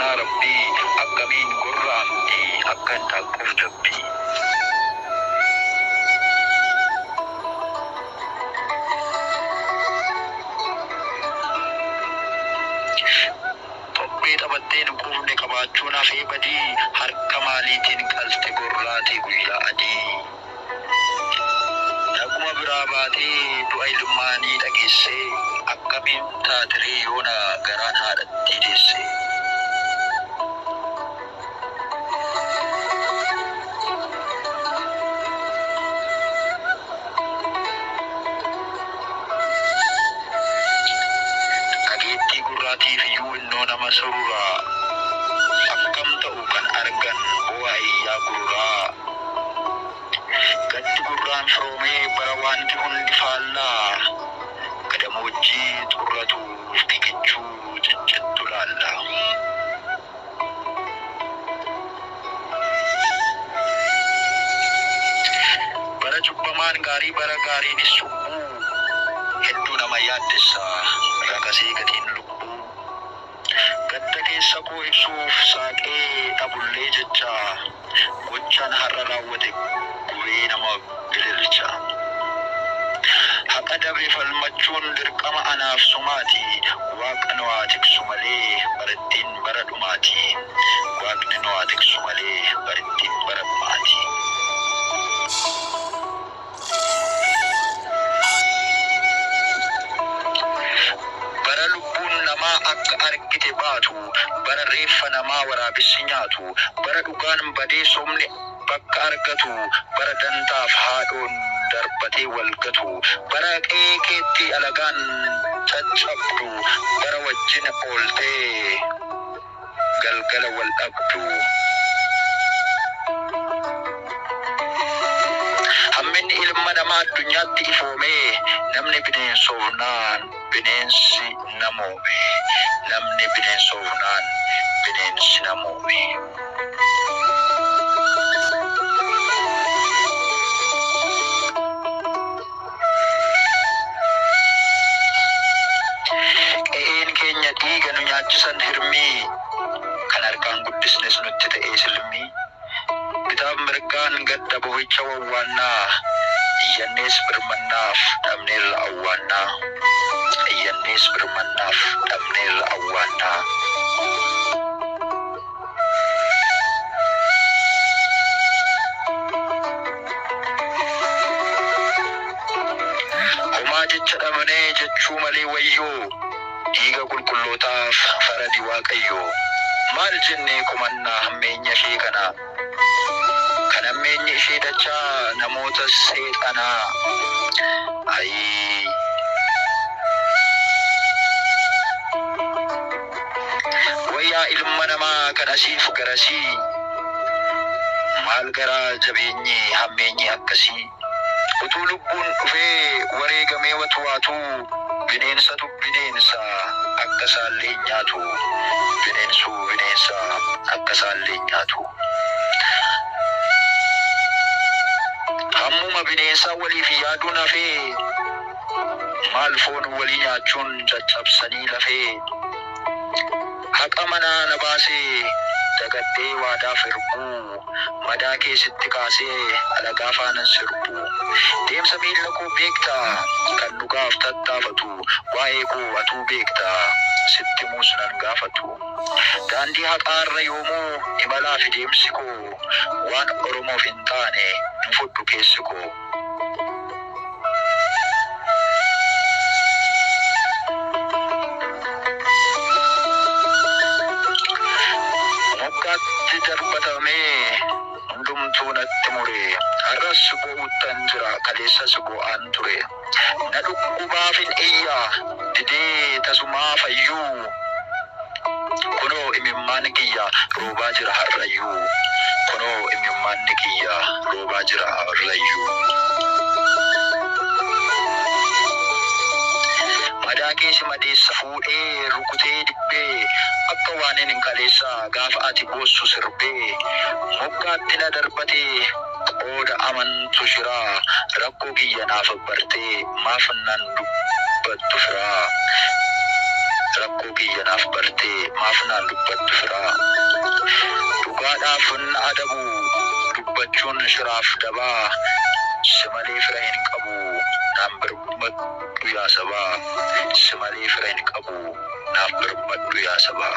yaa rabbii akkamiin gurraamti akkan taaquuf jabbii. Tophee taphatteen quufne qabaachuun hafee badii harka maaliitiin qalte gurraatii guyyaa adii. Naguma biraa baatee du'a ilmaanii dhageessee akkamiin taatiree yoona garaan haadhatti deesse. Dhageettii gurraatiif iyyuu innoo nama sururaa akkam ta'u kan argan bu'aa iyyaa gurraa. Gatti gurraan firoomee bara wanti hundi faallaa gadamojjii xurratuuf fiigichuu ciccittu laalla. Bara cubbamaan gaarii bara gaariinis subbuu hedduu nama yaaddessa rakasee gatiin lubbuu. Gadda keessa koo ibsuuf saaqee dhabullee jecha gochaan har'a raawwate gubee nama bililcha. Haqa dabe falmachuun dirqama anaaf sumaati. Waaqni waa tiksu malee barattiin bara dhumaati. Waaqni waa tiksu malee barattiin bara dhumaati. Bara lubbuun namaa akka argite baatu, bara reeffa namaa waraabessi nyaatu, bara dhugaan badee somne bakka argatu, bara dantaaf haadhoon darbatee walgatu, bara qeekeetti alagaan caccabdu, bara wajjin ooltee galgala wal dhabdu. Hamminni ilma namaa addunyaatti ifoomee namni bineensoofnaan bineensi namoome. Namni bineensoofnaan bineensi namoome. Qe'een keenya dhiiga nu nyaachisan hirmii kan harkaan guddisnes nutti ta'ee silmii. Kitaab mirgaan gadda bohicha wawwaannaa iyyannees birmannaaf dhabneerra awwaannaa. Iyyannees birmannaaf dhabneerra awwaannaa. Homaa jecha dhabnee jechuu malee wayyoo dhiiga qulqullootaaf faradi waaqayyoo. Maal jennee komannaa hammeenya ishee kanaa? Kan hammeenyi ishee dachaa namoota seexanaa. Ayii. Wayyaa ilma namaa kan asiif garasii maal garaa jabeenyi hammeenyi akkasii. Utuu lubbuun dhufee wareegamee watuwaatuu bineensatu bineensa akka isaallee nyaatu. Bineensu bineensa akka isaallee nyaatu. Hammuma bineensaa waliif yaaduun hafee maal foon walii nyaachuun caccabsanii lafee. Haqa manaa na baasee dagadhee waadaaf hirbuu madaa keessatti kaasee alagaa faanan sirbuu. Deemsa miilla koo beektaa kan dhugaaf tattaafatu waa'ee koo atuu beektaa sitti muus nan gaafatu. Daandii haqaarra yoomuu imalaa fi deemsi koo waan Oromoof hin taane hin fudhu keessi koo. Moggaatti darbatamee hundumtuu natti muree har'as bo'uuttan jira kaleessas bo'aan ture. Na dhukkubaaf hin iyyaa didee tasumaa fayyuu. Kunoo imimmaan kiyya roobaa jira har'ayyuu. Kunoo imimmaan kiyya roobaa jira har'ayyuu. Madaa keessa madeessa fuudhee rukutee dibbee akka waan hin kaleessaa gaafa ati boossu sirbee. Moggaatti na darbatee qooda amantu shiraa rakkoo kiyya naaf bartee maaf nan dubbattu firaa. Rakkoo rakkoo kiyya naaf bartee maaf naan dubbattu firaa dhugaadhaaf na adabu dubbachuun shiraaf dabaa si malee fira hin qabu naan birmadhu yaa sabaa si malee fira hin qabu naaf birmadhu yaa sabaa